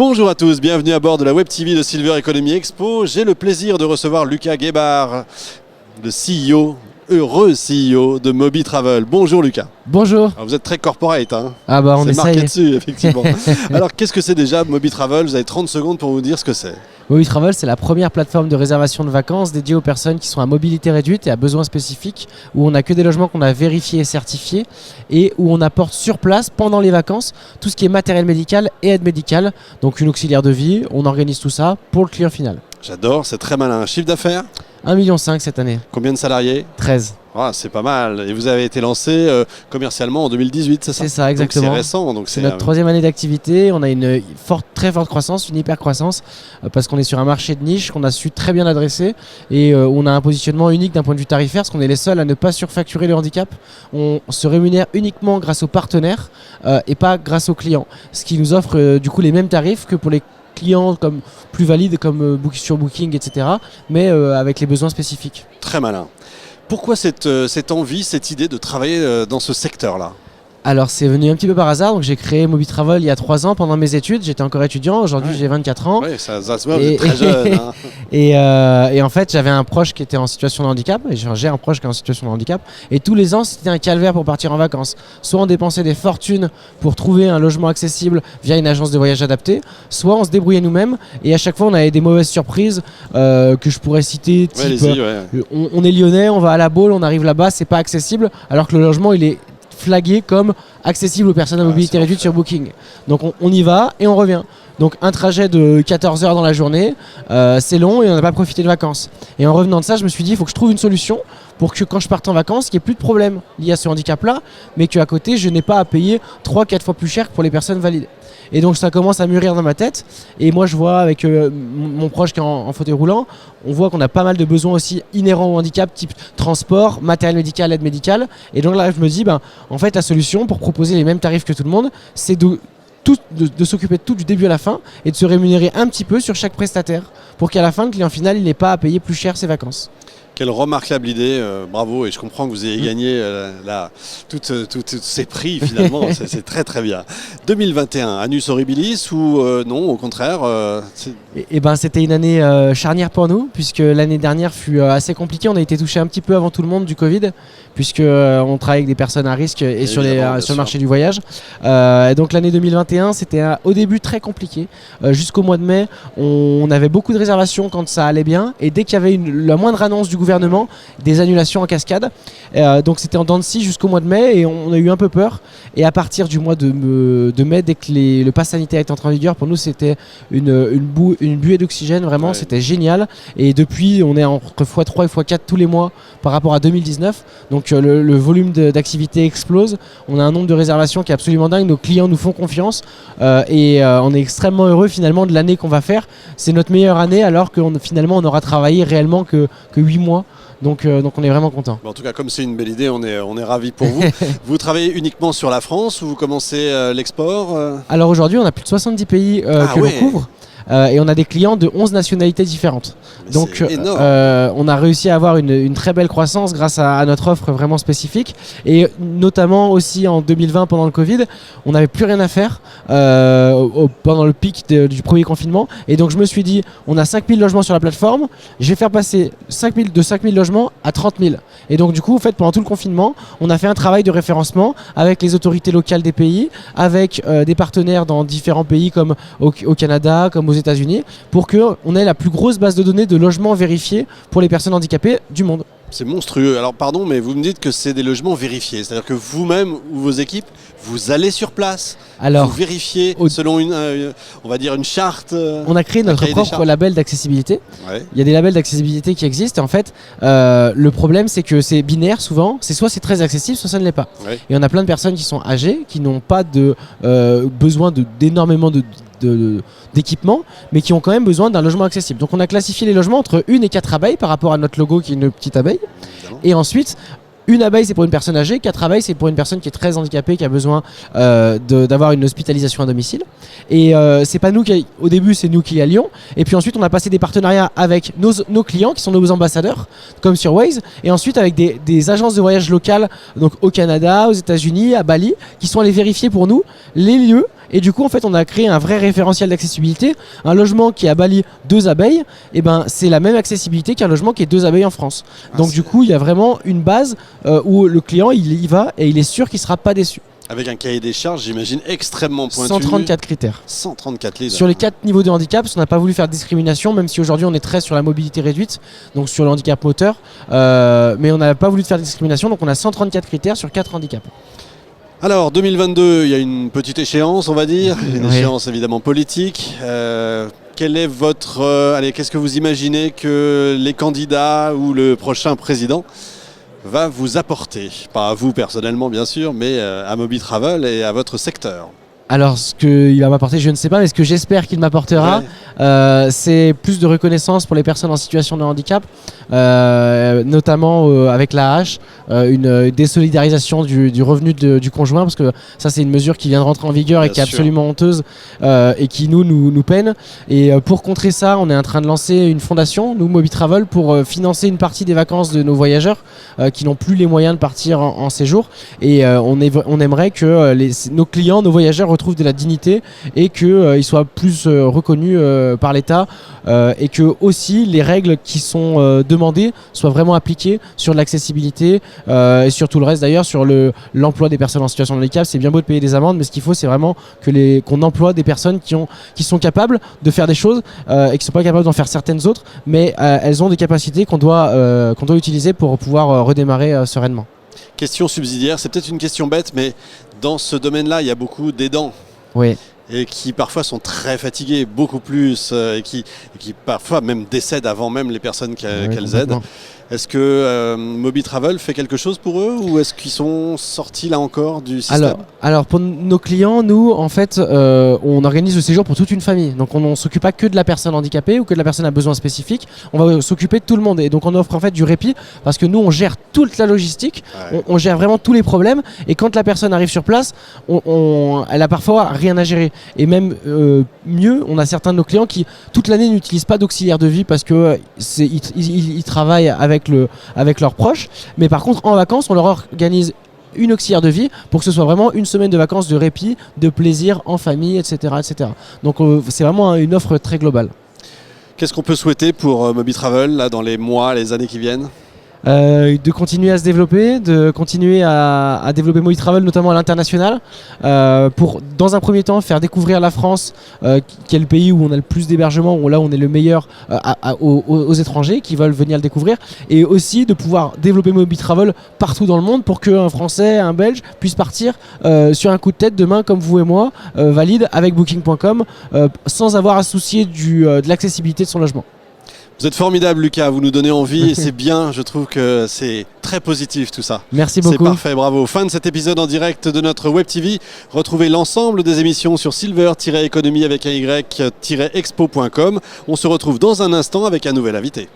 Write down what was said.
Bonjour à tous, bienvenue à bord de la Web TV de Silver Economy Expo. J'ai le plaisir de recevoir Lucas Gebhard, le CEO, heureux CEO de Moby Travel. Bonjour Lucas. Bonjour. Alors vous êtes très corporate, hein. Ah bah on c'est essaye. marqué dessus, effectivement. Alors qu'est-ce que c'est déjà Moby Travel? Vous avez 30 secondes pour vous dire ce que c'est. Moby Travel, c'est la première plateforme de réservation de vacances dédiée aux personnes qui sont à mobilité réduite et à besoins spécifiques, où on n'a que des logements qu'on a vérifiés et certifiés et où on apporte sur place, pendant les vacances, tout ce qui est matériel médical et aide médicale. Donc une auxiliaire de vie, on organise tout ça pour le client final. J'adore, c'est très malin. Chiffre d'affaires? 1,5 million cette année. Combien de salariés? 13. Ah, c'est pas mal. Et vous avez été lancé commercialement en 2018, c'est ça? C'est ça, exactement. Donc c'est récent. Donc c'est notre troisième année d'activité. On a une très forte croissance, une hyper croissance, parce qu'on est sur un marché de niche qu'on a su très bien adresser et on a un positionnement unique d'un point de vue tarifaire, parce qu'on est les seuls à ne pas surfacturer le handicap. On se rémunère uniquement grâce aux partenaires et pas grâce aux clients, ce qui nous offre du coup les mêmes tarifs que pour les clients comme plus valides comme sur Booking, etc. mais avec les besoins spécifiques. Très malin. Pourquoi cette envie, cette idée de travailler dans ce secteur-là? Alors c'est venu un petit peu par hasard, donc j'ai créé Moby Travel il y a 3 ans pendant mes études, j'étais encore étudiant, aujourd'hui j'ai 24 ans. Oui, ça se voit, vous êtes très jeune. Hein. Et en fait j'avais un proche qui était en situation de handicap, et j'ai un proche qui est en situation de handicap, et tous les ans c'était un calvaire pour partir en vacances. Soit on dépensait des fortunes pour trouver un logement accessible via une agence de voyage adaptée, soit on se débrouillait nous-mêmes, et à chaque fois on avait des mauvaises surprises que je pourrais citer, type on est lyonnais, on va à la Baule, on arrive là-bas, c'est pas accessible, alors que le logement il est flagué comme accessible aux personnes à mobilité réduite sur Booking. Donc on y va et on revient. Donc un trajet de 14 heures dans la journée, c'est long et on n'a pas profité de vacances. Et en revenant de ça, je me suis dit, il faut que je trouve une solution pour que quand je parte en vacances, il n'y ait plus de problème lié à ce handicap-là, mais qu'à côté, je n'ai pas à payer 3-4 fois plus cher que pour les personnes valides. Et donc ça commence à mûrir dans ma tête. Et moi je vois avec mon proche qui est en fauteuil roulant, on voit qu'on a pas mal de besoins aussi inhérents au handicap, type transport, matériel médical, aide médicale. Et donc là je me dis, en fait la solution pour proposer les mêmes tarifs que tout le monde, c'est de s'occuper de tout du début à la fin et de se rémunérer un petit peu sur chaque prestataire pour qu'à la fin le client final il n'ait pas à payer plus cher ses vacances. Quelle remarquable idée, bravo, et je comprends que vous ayez gagné tous ces prix finalement, c'est très très bien. 2021, annus horribilis ou non, au contraire C'était une année charnière pour nous, puisque l'année dernière fut assez compliquée, on a été touché un petit peu avant tout le monde du Covid, puisque on travaille avec des personnes à risque et sur le marché du voyage. Et donc l'année 2021, c'était au début très compliqué. Jusqu'au mois de mai, on avait beaucoup de réservations quand ça allait bien, et dès qu'il y avait la moindre annonce du gouvernement, des annulations en cascade. Donc c'était en dents de scie jusqu'au mois de mai et on a eu un peu peur. Et à partir du mois de mai, dès que le pass sanitaire est entré en vigueur, pour nous c'était une buée d'oxygène, vraiment, c'était génial. Et depuis, on est entre x3 et x4 tous les mois par rapport à 2019. Donc le volume d'activité explose. On a un nombre de réservations qui est absolument dingue. Nos clients nous font confiance et on est extrêmement heureux finalement de l'année qu'on va faire. C'est notre meilleure année alors que finalement on aura travaillé réellement que 8 mois. Donc on est vraiment content. En tout cas, comme c'est une belle idée, on est ravis pour vous. Vous travaillez uniquement sur la France ou vous commencez l'export Alors aujourd'hui, on a plus de 70 pays que l'on couvre. Et on a des clients de 11 nationalités différentes. Donc on a réussi à avoir une très belle croissance grâce à notre offre vraiment spécifique. Et notamment aussi en 2020 pendant le Covid, on n'avait plus rien à faire pendant le pic du premier confinement. Et donc je me suis dit, on a 5000 logements sur la plateforme, je vais faire passer de 5000 logements à 30 000. Et donc du coup, en fait, pendant tout le confinement, on a fait un travail de référencement avec les autorités locales des pays, avec des partenaires dans différents pays comme au Canada, comme aux États-Unis, pour qu'on ait la plus grosse base de données de logements vérifiés pour les personnes handicapées du monde. C'est monstrueux. Alors pardon, mais vous me dites que c'est des logements vérifiés. C'est-à-dire que vous-même ou vos équipes, vous allez sur place, vous vérifiez selon on va dire une charte. On a créé notre propre label d'accessibilité. Ouais. Il y a des labels d'accessibilité qui existent. Et en fait, le problème, c'est que c'est binaire souvent. C'est soit c'est très accessible, soit ça ne l'est pas. Ouais. Et on a plein de personnes qui sont âgées, qui n'ont pas besoin d'énormément d'équipements, mais qui ont quand même besoin d'un logement accessible. Donc on a classifié les logements entre 1 et 4 abeilles par rapport à notre logo qui est une petite abeille. Et ensuite, une abeille c'est pour une personne âgée, 4 abeilles c'est pour une personne qui est très handicapée, qui a besoin d'avoir une hospitalisation à domicile. Et c'est pas nous au début c'est nous qui allions. Et puis ensuite on a passé des partenariats avec nos clients qui sont nos ambassadeurs, comme sur Waze, et ensuite avec des agences de voyage locales, donc au Canada, aux États-Unis, à Bali, qui sont allées vérifier pour nous les lieux Et du coup, en fait, on a créé un vrai référentiel d'accessibilité. Un logement qui est à Bali 2 abeilles, et ben, c'est la même accessibilité qu'un logement qui est 2 abeilles en France. Donc du coup, il y a vraiment une base où le client, il y va et il est sûr qu'il ne sera pas déçu. Avec un cahier des charges, j'imagine, extrêmement pointu. 134 critères. 134 livres. Sur les 4 niveaux de handicap, parce qu'on n'a pas voulu faire de discrimination, même si aujourd'hui on est très sur la mobilité réduite, donc sur le handicap moteur, mais on n'a pas voulu faire de discrimination, donc on a 134 critères sur 4 handicaps. Alors 2022, il y a une petite échéance, on va dire, une Oui. échéance évidemment politique. Quel est votre, qu'est-ce que vous imaginez que les candidats ou le prochain président va vous apporter? Pas à vous personnellement bien sûr, mais à Moby Travel et à votre secteur. Alors ce qu'il va m'apporter, je ne sais pas, mais ce que j'espère qu'il m'apportera, c'est plus de reconnaissance pour les personnes en situation de handicap, notamment avec l'AH, une désolidarisation du revenu du conjoint, parce que ça c'est une mesure qui vient de rentrer en vigueur et Bien qui est sûr. absolument honteuse et qui nous peine. Et pour contrer ça, on est en train de lancer une fondation, nous Moby Travel, pour financer une partie des vacances de nos voyageurs qui n'ont plus les moyens de partir en séjour. Et on aimerait que nos clients, nos voyageurs retrouvent de la dignité et qu'ils soient plus reconnus par l'État et que aussi les règles qui sont demandées soient vraiment appliquées sur l'accessibilité et sur tout le reste d'ailleurs, sur l'emploi des personnes en situation de handicap. C'est bien beau de payer des amendes, mais ce qu'il faut c'est vraiment qu'on emploie des personnes qui sont capables de faire des choses et qui ne sont pas capables d'en faire certaines autres, mais elles ont des capacités qu'on doit utiliser pour pouvoir redémarrer sereinement. Question subsidiaire, c'est peut-être une question bête, mais dans ce domaine-là, il y a beaucoup d'aidants. Oui. Et qui parfois sont très fatigués, beaucoup plus, et qui parfois même décèdent avant même les personnes qu'elles aident. Est-ce que Moby Travel fait quelque chose pour eux ou est-ce qu'ils sont sortis là encore du système? Alors pour nos clients, nous en fait on organise le séjour pour toute une famille. Donc on ne s'occupe pas que de la personne handicapée ou que de la personne à besoin spécifique. On va s'occuper de tout le monde et donc on offre en fait du répit parce que nous on gère toute la logistique, on gère vraiment tous les problèmes et quand la personne arrive sur place, elle a parfois rien à gérer. Et même mieux, on a certains de nos clients qui toute l'année n'utilisent pas d'auxiliaire de vie parce que ils travaillent avec leurs proches, mais par contre en vacances on leur organise une auxiliaire de vie pour que ce soit vraiment une semaine de vacances de répit, de plaisir en famille, etc. etc. Donc c'est vraiment une offre très globale. Qu'est-ce qu'on peut souhaiter pour Moby Travel là, dans les mois, les années qui viennent? De continuer à se développer, de continuer à développer Moby Travel notamment à l'international pour dans un premier temps faire découvrir la France qui est le pays où on a le plus d'hébergement, où là on est le meilleur aux étrangers qui veulent venir le découvrir et aussi de pouvoir développer Moby Travel partout dans le monde pour qu'un Français, un Belge puisse partir sur un coup de tête demain comme vous et moi, valide avec Booking.com sans avoir à se soucier de l'accessibilité de son logement. Vous êtes formidable Lucas, vous nous donnez envie et c'est bien, je trouve que c'est très positif tout ça. Merci beaucoup. C'est parfait, bravo. Fin de cet épisode en direct de notre Web TV. Retrouvez l'ensemble des émissions sur silver-economy avec un y-expo.com. On se retrouve dans un instant avec un nouvel invité.